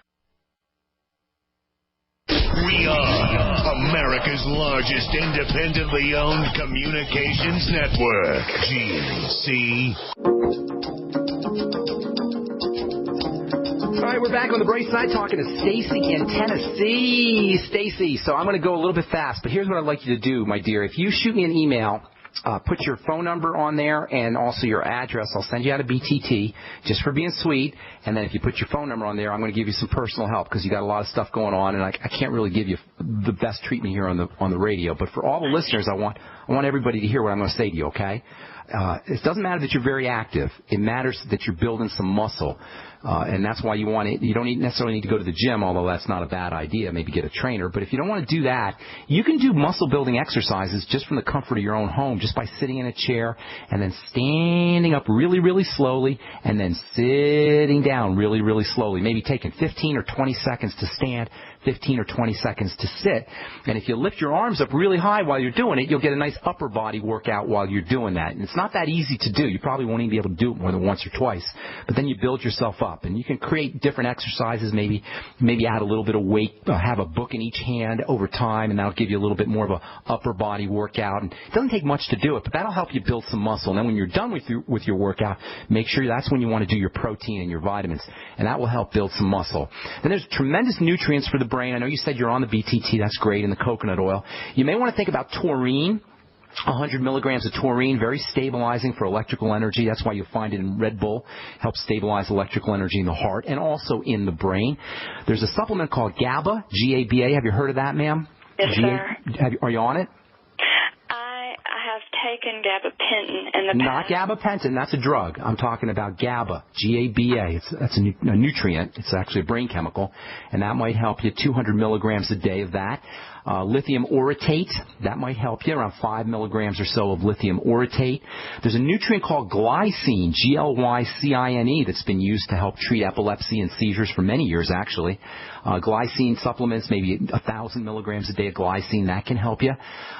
We are America's largest independently owned communications network, GNC. All right, we're back on the Brightside talking to Stacy in Tennessee. Stacy, so I'm going to go a little bit fast, but here's what I'd like you to do, my dear. If you shoot me an email, put your phone number on there and also your address. I'll send you out a BTT just for being sweet. And then if you put your phone number on there, I'm going to give you some personal help because you got a lot of stuff going on, and I can't really give you the best treatment here on the radio. But for all the listeners, I want everybody to hear what I'm going to say to you. Okay? It doesn't matter that you're very active. It matters that you're building some muscle. And that's why you want it. You don't necessarily need to go to the gym, although that's not a bad idea. Maybe get a trainer. But if you don't want to do that, you can do muscle building exercises just from the comfort of your own home, just by sitting in a chair and then standing up really, really slowly and then sitting down really, really slowly. Maybe taking 15 or 20 seconds to stand, 15 or 20 seconds to sit. And if you lift your arms up really high while you're doing it, you'll get a nice upper body workout while you're doing that. And it's not that easy to do. You probably won't even be able to do it more than once or twice. But then you build yourself up. And you can create different exercises, maybe add a little bit of weight, have a book in each hand over time, and that'll give you a little bit more of a upper body workout. And it doesn't take much to do it, but that'll help you build some muscle. And then when you're done with your workout, make sure that's when you want to do your protein and your vitamins, and that will help build some muscle. Then there's tremendous nutrients for the brain. I know you said you're on the BTT. That's great, and the coconut oil. You may want to think about taurine. 100 milligrams of taurine, very stabilizing for electrical energy. That's why you'll find it in Red Bull. Helps stabilize electrical energy in the heart and also in the brain. There's a supplement called GABA, G-A-B-A. Have you heard of that, ma'am? Yes, sir. Are you on it? I have taken gabapentin in the past. Not gabapentin. That's a drug. I'm talking about GABA, G-A-B-A. That's a nutrient. It's actually a brain chemical, and that might help you. 200 milligrams a day of that. Lithium orotate, that might help you, around 5 milligrams or so of lithium orotate. There's a nutrient called glycine, G-L-Y-C-I-N-E, that's been used to help treat epilepsy and seizures for many years, actually. Glycine supplements, maybe 1,000 milligrams a day of glycine, that can help you.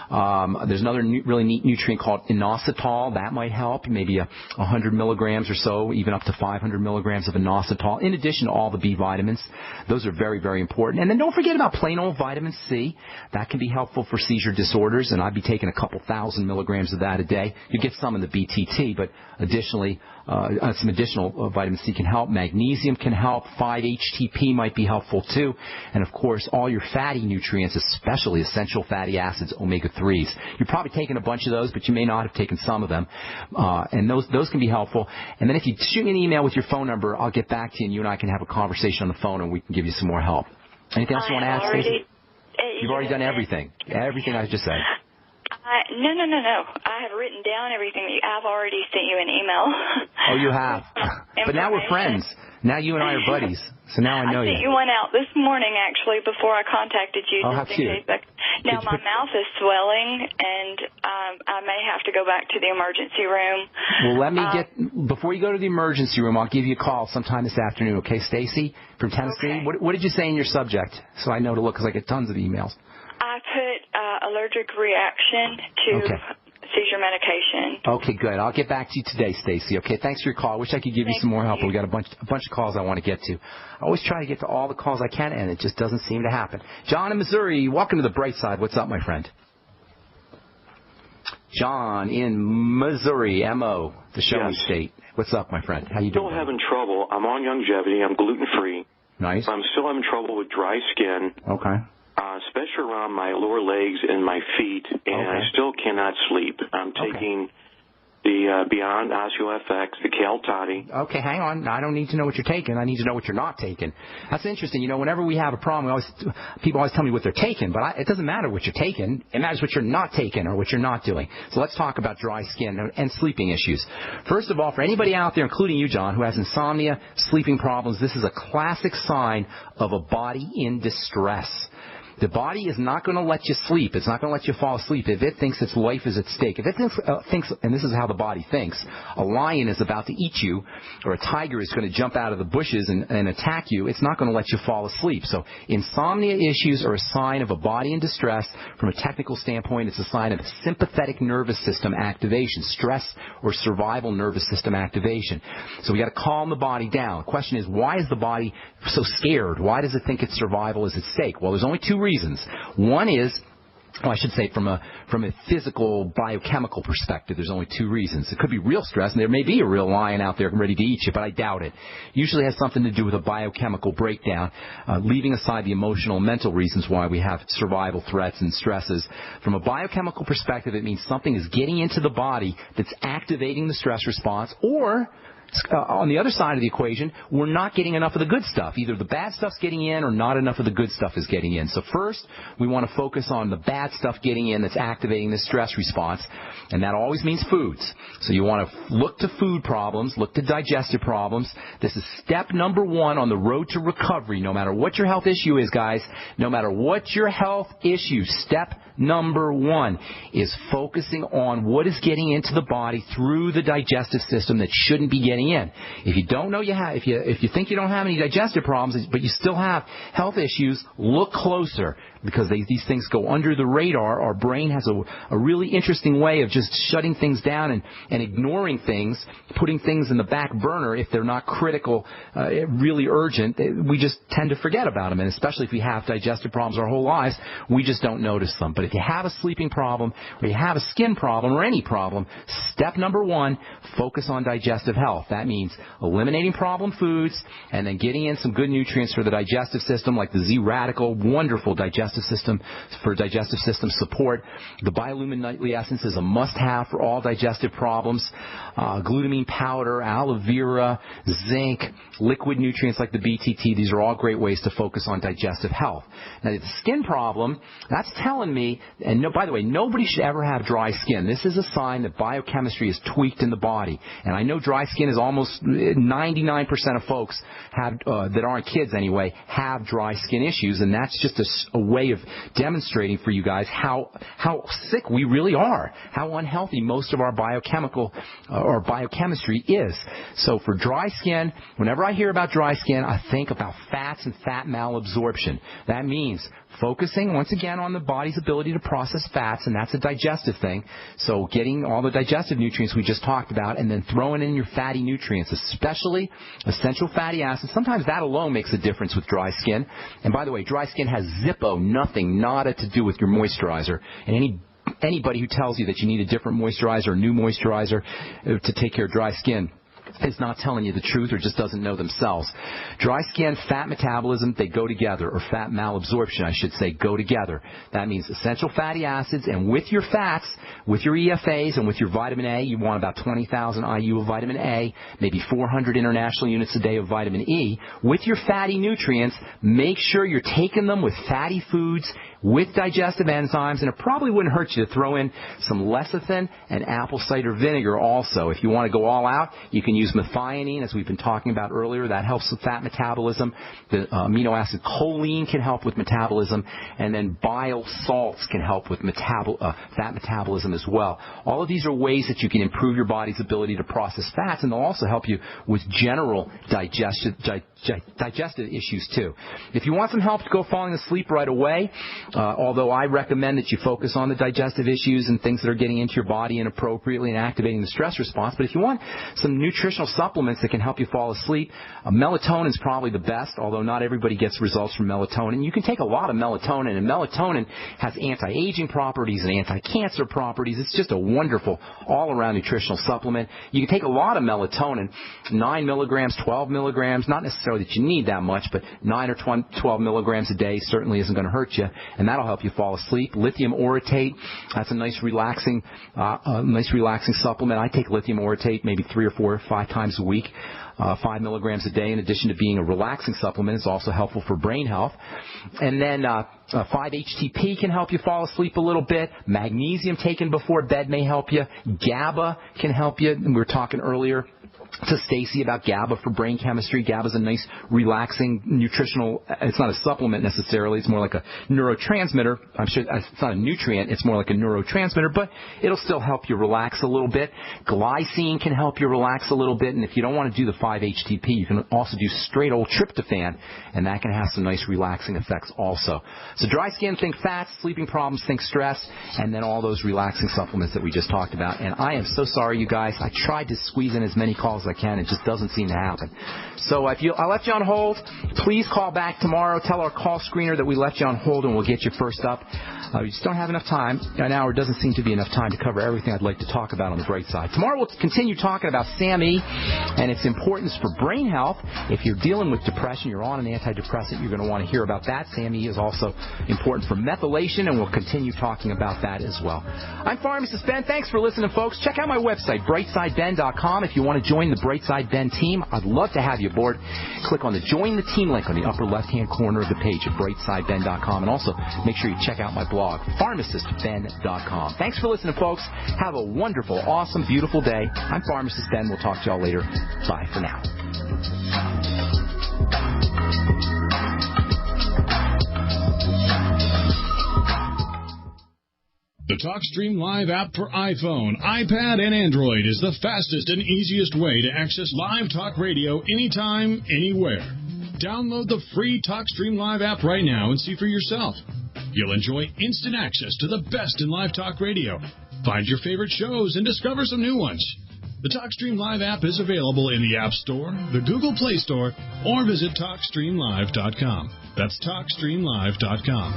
There's another really neat nutrient called inositol, that might help, maybe 100 milligrams or so, even up to 500 milligrams of inositol, in addition to all the B vitamins. Those are very, very important. And then don't forget about plain old vitamin C. That can be helpful for seizure disorders, and I'd be taking a couple 1,000 milligrams of that a day. You get some in the BTT, but additionally, some additional vitamin C can help. Magnesium can help. 5-HTP might be helpful too. And of course, all your fatty nutrients, especially essential fatty acids, omega-3s. You're probably taking a bunch of those, but you may not have taken some of them. And those can be helpful. And then if you shoot me an email with your phone number, I'll get back to you, and you and I can have a conversation on the phone, and we can give you some more help. Anything else you want to add, Stacey? You've already done yes. everything. Everything I just said. No. I have written down everything. I've already sent you an email. Oh, you have. But now we're friends. Now you and I are buddies. So now I know you. I sent you one out this morning, actually, before I contacted you. Oh, how cute. Now my mouth is swelling, and I may have to go back to the emergency room. Well, let me before you go to the emergency room, I'll give you a call sometime this afternoon, okay, Stacy from Tennessee? Okay. What did you say in your subject so I know to look, because I get tons of emails? I put allergic reaction to seizure medication. Okay, good. I'll get back to you today, Stacy. Okay, thanks for your call. I wish I could give you some more help, but we got a bunch of calls I want to get to. I always try to get to all the calls I can, and it just doesn't seem to happen. John in Missouri, welcome to the Brightside. What's up, my friend? John in Missouri, M.O., the show-me state. What's up, my friend? How you doing? Still having trouble. I'm on longevity. I'm gluten-free. Nice. I'm still having trouble with dry skin. Okay. Especially around my lower legs and my feet, and I still cannot sleep. I'm taking the Beyond OsteoFX, the Cal-Toddy. Okay, hang on. I don't need to know what you're taking. I need to know what you're not taking. That's interesting. You know, whenever we have a problem, people always tell me what they're taking, but it doesn't matter what you're taking. It matters what you're not taking or what you're not doing. So let's talk about dry skin and sleeping issues. First of all, for anybody out there, including you, John, who has insomnia, sleeping problems, this is a classic sign of a body in distress. The body is not going to let you sleep. It's not going to let you fall asleep if it thinks its life is at stake. If it thinks, and this is how the body thinks, a lion is about to eat you or a tiger is going to jump out of the bushes and attack you, it's not going to let you fall asleep. So insomnia issues are a sign of a body in distress. From a technical standpoint, it's a sign of sympathetic nervous system activation, stress or survival nervous system activation. So we got to calm the body down. The question is, why is the body so scared? Why does it think its survival is at stake? Well, there's only two reasons. One is, well, I should say from a physical, biochemical perspective, there's only two reasons. It could be real stress, and there may be a real lion out there ready to eat you, but I doubt it. Usually has something to do with a biochemical breakdown, leaving aside the emotional and mental reasons why we have survival threats and stresses. From a biochemical perspective, it means something is getting into the body that's activating the stress response, or on the other side of the equation, we're not getting enough of the good stuff. Either the bad stuff's getting in or not enough of the good stuff is getting in. So first, we want to focus on the bad stuff getting in that's activating the stress response, and that always means foods. So you want to look to food problems, look to digestive problems. This is step number one on the road to recovery. No matter what your health issue is, guys, no matter what your health issue, step number one is focusing on what is getting into the body through the digestive system that shouldn't be getting in. If you don't know you have, if you think you don't have any digestive problems, but you still have health issues, look closer, because these things go under the radar. Our brain has a really interesting way of just shutting things down and ignoring things, putting things in the back burner if they're not critical, really urgent. We just tend to forget about them, and especially if we have digestive problems our whole lives, we just don't notice them. But if you have a sleeping problem or you have a skin problem or any problem, step number one, focus on digestive health. That means eliminating problem foods and then getting in some good nutrients for the digestive system, like the Z-Radical, wonderful digestive system for digestive system support. The biolumin nightly essence is a must-have for all digestive problems. Glutamine powder, aloe vera, zinc, liquid nutrients like the BTT, these are all great ways to focus on digestive health. Now, the skin problem, that's telling me, and by the way, nobody should ever have dry skin. This is a sign that biochemistry is tweaked in the body. And I know dry skin is almost 99% of folks have, that aren't kids anyway, have dry skin issues, and that's just a way of demonstrating for you guys how sick we really are, how unhealthy most of our biochemical or biochemistry is. So for dry skin, whenever I hear about dry skin, I think about fats and fat malabsorption. That means focusing, once again, on the body's ability to process fats, and that's a digestive thing. So getting all the digestive nutrients we just talked about, and then throwing in your fatty nutrients, especially essential fatty acids. Sometimes that alone makes a difference with dry skin. And by the way, dry skin has zippo, nothing, nada to do with your moisturizer. And anybody who tells you that you need a different moisturizer or new moisturizer to take care of dry skin, is not telling you the truth or just doesn't know themselves. Dry skin, fat metabolism, they go together, or fat malabsorption, I should say, go together. That means essential fatty acids, and with your fats, with your EFAs and with your vitamin A, you want about 20,000 IU of vitamin A, maybe 400 international units a day of vitamin E. With your fatty nutrients, make sure you're taking them with fatty foods, with digestive enzymes, and it probably wouldn't hurt you to throw in some lecithin and apple cider vinegar also. If you want to go all out, you can use methionine, as we've been talking about earlier. That helps with fat metabolism. The amino acid choline can help with metabolism, and then bile salts can help with fat metabolism as well. All of these are ways that you can improve your body's ability to process fats, and they'll also help you with general digestive issues too. If you want some help to go falling asleep right away, although I recommend that you focus on the digestive issues and things that are getting into your body inappropriately and activating the stress response, but if you want some nutritional supplements that can help you fall asleep, melatonin is probably the best, although not everybody gets results from melatonin. You can take a lot of melatonin, and melatonin has anti-aging properties and anti-cancer properties. It's just a wonderful all-around nutritional supplement. You can take a lot of melatonin, 9 milligrams, 12 milligrams, not necessarily that you need that much, but 9 or 12 milligrams a day certainly isn't going to hurt you, and that'll help you fall asleep. Lithium orotate, that's a nice relaxing supplement. I take lithium orotate maybe 3 or 4 or 5 times a week. 5 milligrams a day, in addition to being a relaxing supplement, is also helpful for brain health. And then 5-HTP can help you fall asleep a little bit. Magnesium taken before bed may help you. GABA can help you. And we were talking earlier to Stacy about GABA for brain chemistry. GABA is a nice, relaxing, nutritional, it's not a supplement necessarily, it's more like a neurotransmitter. I'm sure it's not a nutrient, it's more like a neurotransmitter, but it'll still help you relax a little bit. Glycine can help you relax a little bit, and if you don't want to do the 5-HTP, you can also do straight old tryptophan, and that can have some nice relaxing effects also. So dry skin, think fats, sleeping problems, think stress, and then all those relaxing supplements that we just talked about. And I am so sorry, you guys. I tried to squeeze in as many calls as I can. It just doesn't seem to happen. So if I left you on hold, please call back tomorrow. Tell our call screener that we left you on hold, and we'll get you first up. We just don't have enough time. An hour doesn't seem to be enough time to cover everything I'd like to talk about on the bright side. Tomorrow we'll continue talking about SAMe and its importance for brain health. If you're dealing with depression, you're on an antidepressant, you're going to want to hear about that. SAMe is also important for methylation, and we'll continue talking about that as well. I'm Pharmacist Ben. Thanks for listening, folks. Check out my website, brightsideben.com. If you want to join the Brightside Ben team, I'd love to have you aboard. Click on the Join the Team link on the upper left-hand corner of the page at brightsideben.com, and also make sure you check out my blog, pharmacistben.com. Thanks for listening, folks. Have a wonderful, awesome, beautiful day. I'm Pharmacist Ben. We'll talk to y'all later. Bye for now. The TalkStream Live app for iPhone, iPad, and Android is the fastest and easiest way to access live talk radio anytime, anywhere. Download the free TalkStream Live app right now and see for yourself. You'll enjoy instant access to the best in live talk radio. Find your favorite shows and discover some new ones. The TalkStream Live app is available in the App Store, the Google Play Store, or visit TalkStreamLive.com. That's TalkStreamLive.com.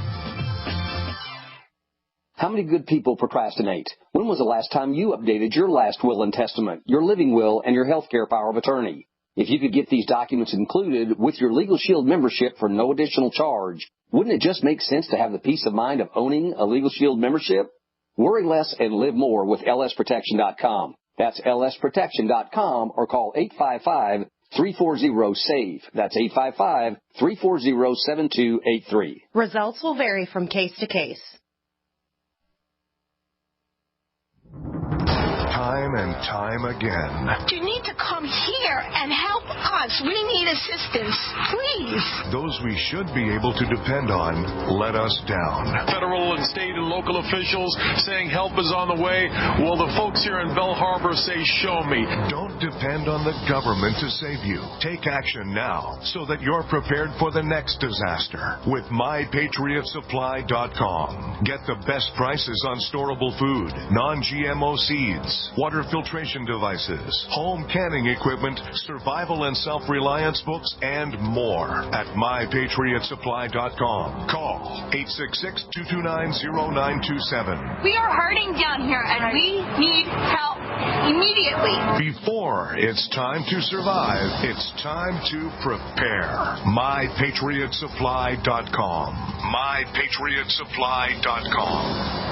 How many good people procrastinate? When was the last time you updated your last will and testament, your living will, and your health care power of attorney? If you could get these documents included with your Legal Shield membership for no additional charge, wouldn't it just make sense to have the peace of mind of owning a Legal Shield membership? Worry less and live more with lsprotection.com. That's lsprotection.com, or call 855-340-SAVE. That's 855-340-7283. Results will vary from case to case. Time and time again. You need to come here and help us. We need assistance, please. Those we should be able to depend on let us down. Federal and state and local officials saying help is on the way. Well, the folks here in Bell Harbor say, show me. Don't depend on the government to save you. Take action now so that you're prepared for the next disaster with MyPatriotSupply.com. Get the best prices on storable food, non-GMO seeds, water filtration devices, home canning equipment, survival and self-reliance books, and more at mypatriotsupply.com. Call 866-229-0927. We are hurting down here, and we need help immediately. Before it's time to survive, it's time to prepare. mypatriotsupply.com. mypatriotsupply.com.